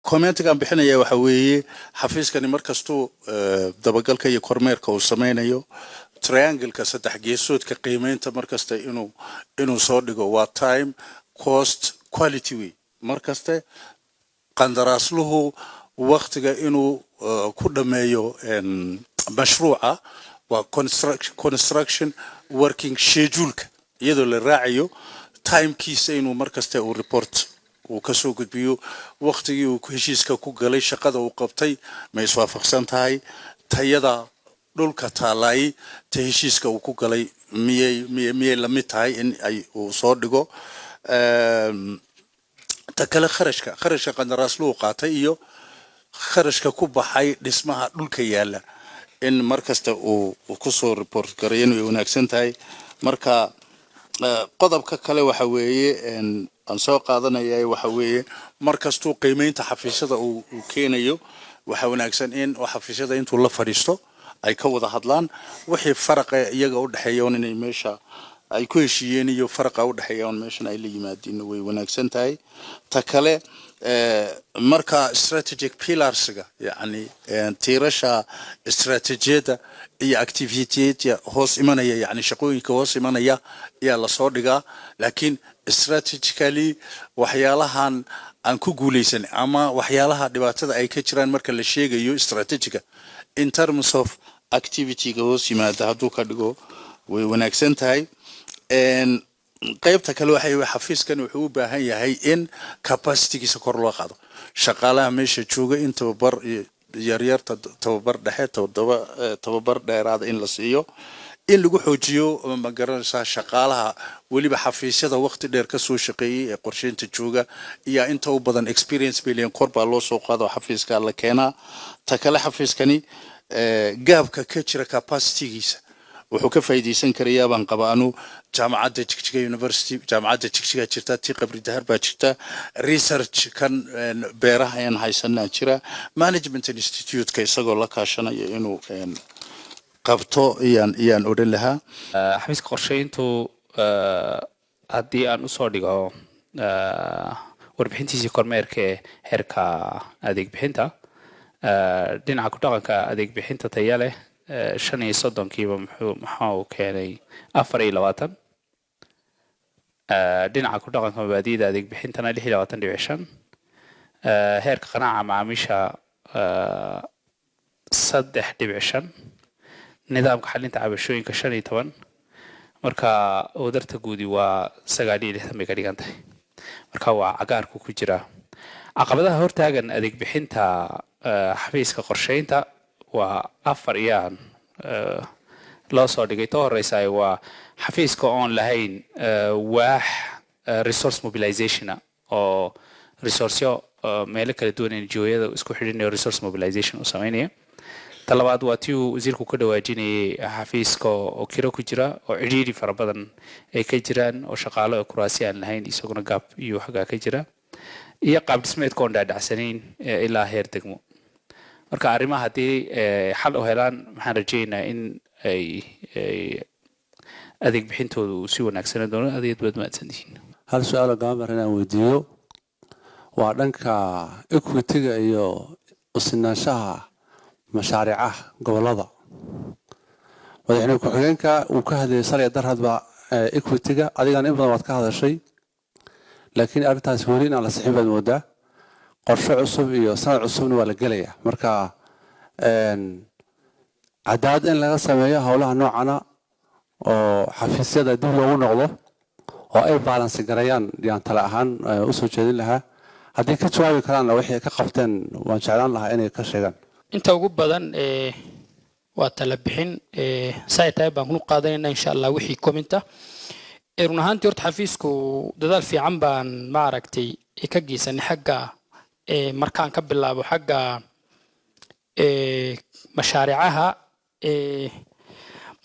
commentigan bixinaya waxa weeye xafiiskani markastuu dabagalka iyo kormeerka uu sameeyo triangle-ka saddex geesoodka qiimeynta markasta inuu soo dhigo waa time cost quality way markasta qandaraasluhu waqtiga inuu ku dhameeyo mashruuca waa construction working schedule-ka iyadoo la raacayo timekiisa inuu markasta uu report uu ka soo gudbiyo waqtigii uu heshiiska ku galay shaqada uu qabtay ma iswaafaqsan tahay tayada dhulka taalay ta heshiiska uu ku galay miyay la mid tahay in ay uu soo dhigo ta kale kharashka qandaraasluhu qaatay iyo kharashka ku baxay dhismaha dhulka yaala in markasta uu ku soo report gareeyo inuu wanaagsan tahay marka qodobka kale waxa weeye aan soo qaadanayay waxa weeye markastuu qiimeynta xafiisyada uu keenayo waxa wanaagsan in xafiisyada intuu la fadhiisto ay ka wada hadlaan wixii faraqa iyaga u dhaxeeyo inay meesha ay ku heshiiyeen iyo faraqa u dhaxeeyo meeshan ay la yimaadeen way wanaagsan tahay ta kale marka strategic pillars-ga yani tiirasha istaraatiijiyada iyo activity-da hoos imanaya yani shaqooyinka hoos imanaya ayaa la soo dhigaa laakiin strategically waxyaalahan aan ku guuleysan ama waxyaalaha dhibaatada ay ka jiraan marka la sheegayo strategiga in terms of activity-ga hoos yimaada hadduu ka dhigo way wanaagsan tahay qaybta kale waxay xafiiskan wuxuu u baahan yahay in capacity-giisa kor loo qaado shaqaalaha meesha jooga in tababar yaryar tababar dhexe tababar dheeraad in la siiyo in lagu xoojiyo ma garanaysaa shaqaalaha waliba xafiisyada waqti dheer ka soo shaqeeyay ee qorsheynta jooga iyo inta u badan experience billion kor baa loo soo qaado xafiiska la keenaa ta kale xafiiskani gaabka ka jira capacity-giisa wuxuu ka faa'iideysan karayaa baan qabaanu jaamacadda Jigjiga University jaamacadda Jigjiga jirta tii qabri dahar baa jirta research kan beeraha aan haysanaa jira management institute-ka isagoo la kaashanaya inuu qabto iyaan oran lahaa xafiiska qorsheyntu haddii aan u soo dhigo warbixintiisii kormeerka ee heerka adeeg bixinta dhinaca ku dhaqanka adeeg bixinta taya leh 35kiiba maxaa uu keenay 24 dhinaca ku dhaqanka mabaadi'da adeeg bixintana 26.5 heerka qanaaca macaamiisha 3.5 nidaamka xalinta cabashooyinka 15 marka wadarta guudi waa 9.6 bay ka dhigan tahay marka waa cagaarku ku jira caqabadaha hortaagan adeeg bixinta xafiiska qorsheynta waa 4 iyaan loo soo dhigay to horeysay waa xafiiska oon lahayn waax resource mobilization oo resource meel kala duwan NGO-yada isku xidhinayo resource mobilization u sameynaya talabaad waa tii wasiirku ka dhawaajinayay xafiiska oo kiro ku jira oo cidhiidhi fara badan ay ka jiraan oo shaqaale oo kuraasi aan lahayn isaguna gaab iyo xaga ka jira iyo qaab dhismeedka oo dhaadhacsanayn ilaa heer degmo marka arrimaha haddii xal u helaan maxaan rajaynayaa in ay adeeg bixintoodu si wanaagsan doono adeeg badmaadsanyihiin hal su'aal oo gaar ah inaan weydiiyo waa dhanka equity-ga iyo usinaanshaha mashaariicaha gobolada madaxweyne ku-xigeenka uu ka hadlayay shalay darhadba equity-ga adigan in badan waad ka hadashay laakiin arrintaas weli aan la sixin baad moodaa qorshe cusub iyo sanad cusubna waa la gelaya marka cadaalad in laga sameeyo howlaha noocana oo xafiisyada dib loogu noqdo oo ay balance gareeyaan yaan tala ahaan u soo jeedin lahaa haddii ka jawaabi karaan wixii ka qabteen waan jeclaan lahaa inay ka sheegaan inta ugu badan waa tala bixin saytay baan ku qaadanayna insha Allah wixii commenta run ahaantii horta xafiisku dadaal fiican baan ma aragtay ka geysan xagga markaan ka bilaabo xagga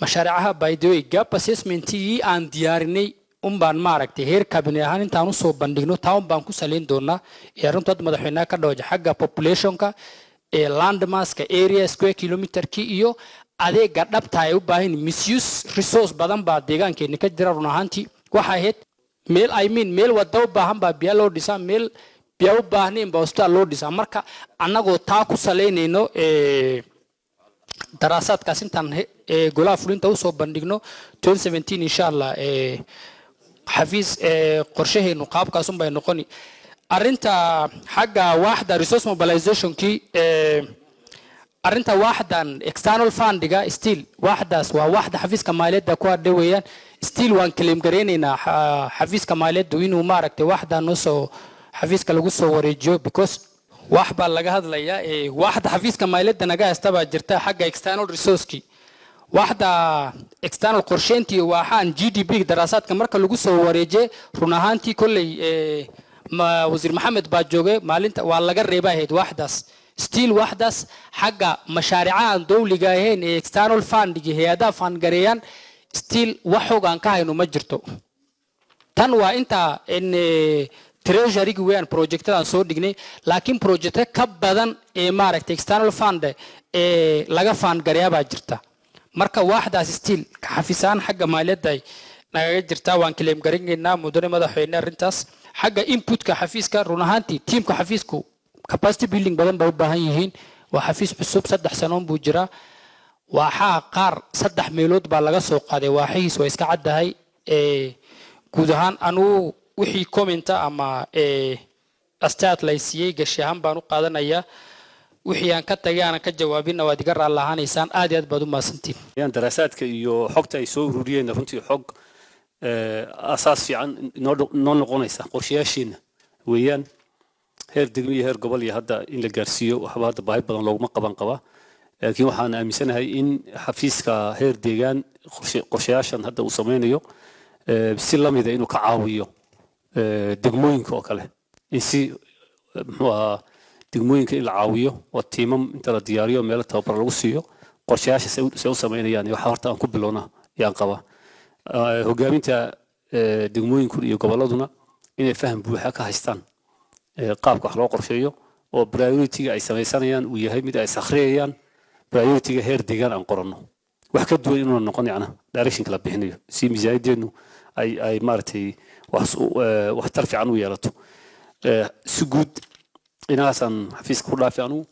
mashaariicaha by the way gap assessment-ii aan diyaarinay baan ma aragtay heer cabinet ahaan intaan u soo bandhigno taan baan ku saleyn doonaa runtii madaxweynaha ka dhawaaj xagga population-ka landmass-ka area square kilometer-ki iyo adeega dhabta ay u baahan misuse resource badan baa deegaankeena ka jira run ahaantii waxa ahayd meel meel wada u baahan baa biyo loo dhisaa meel biyaa u baahnayn baa hospital loo dhisaa marka annagoo taa ku salaynayno daraasaadkaas intaan golaha fulinta usoo bandhigno 2017 insha allah xafiis qorshaheenu qaabkaas unbay noqoni arrinta xagga waaxda resource mobilizationkii arrinta waaxdan external fundiga still waaxdaas waa waaxda xafiiska maaliyadda ku hadhay weeyaan still waan claim gareynaynaa xafiiska maaliyaddu inuu maaragtay waaxdan noo soo xafiiska lagu soo wareejiyo because wax baa laga hadlayaa waaxda xafiiska maaliyadda naga haysta baa jirta xagga external resource-kii waaxda external qorsheyntii waxaan GDP daraasaadka marka lagu soo wareejiyay run ahaantii kolley wasiir maxamed baa joogay maalinta waa laga reebay ahayd waaxdaas still waaxdaas xagga mashaariicahan dawliga ahayn ee external fundigi hay'adaha fund gareeyaan still wax xog aan ka hayno ma jirto tan waa inta in treasury-gi weeyaan projectadan soo dhignay laakiin projecta ka badan ee maaragtay external fund ee laga fund gareeyaa baa jirta marka waaxdaas still ka xafisaan xagga maaliyadda nagaga jirta waan claim gareynaynaa mudane madaxweyne arrintaas xagga inputka xafiiska run ahaantii teamka xafiisku capacity building badan bay u baahan yihiin waa xafiis cusub 3 sano buu jiraa waxaa qaar 3 meelood baa laga soo qaaday waaxiis waa iska caddahay guud ahaan anuu wixii commenta ama astaad la siiyay gashahan baan u qaadanayaa wixii aan ka tagay aan ka jawaabina waad iga raal lahaaneysaan aad iyo aad baad u maasantiin yaan daraasaadka iyo xogta ay soo ururiyeen runtii xog asaas fiican noo noqonaysa qorshayaashiina weeyaan heer degmo iyo heer gobol iyo hadda in la gaarsiiyo waxba hadda baahi badan looguma qaban qaba laakiin waxaan aaminsanahay in xafiiska heer deegaan qorshayaashan hadda uu sameynayo si lamid ah inuu ka caawiyo degmooyinka oo kale in si muxuu ahaa degmooyinka in la caawiyo oo tiimam inta la diyaariyo meel tababar lagu siiyo qorshayaasha say u sameynayaan iyo waxa horta aan ku bilowna yaan qaba hogaaminta degmooyinku iyo gobolladuna inay faham buuxa ka haystaan qaabka wax loo qorsheeyo oo priority-ga ay sameysanayaan uu yahay mid ay sakhriyayaan priority-ga heer deegaan aan qoranno wax ka duwan inuu noqon yacna direction-ka la bixinayo si miisaaniyaddeenu ay maaragtay wax tar fiican u yeelato si guud inaasaan xafiiska ku dhaafi anugu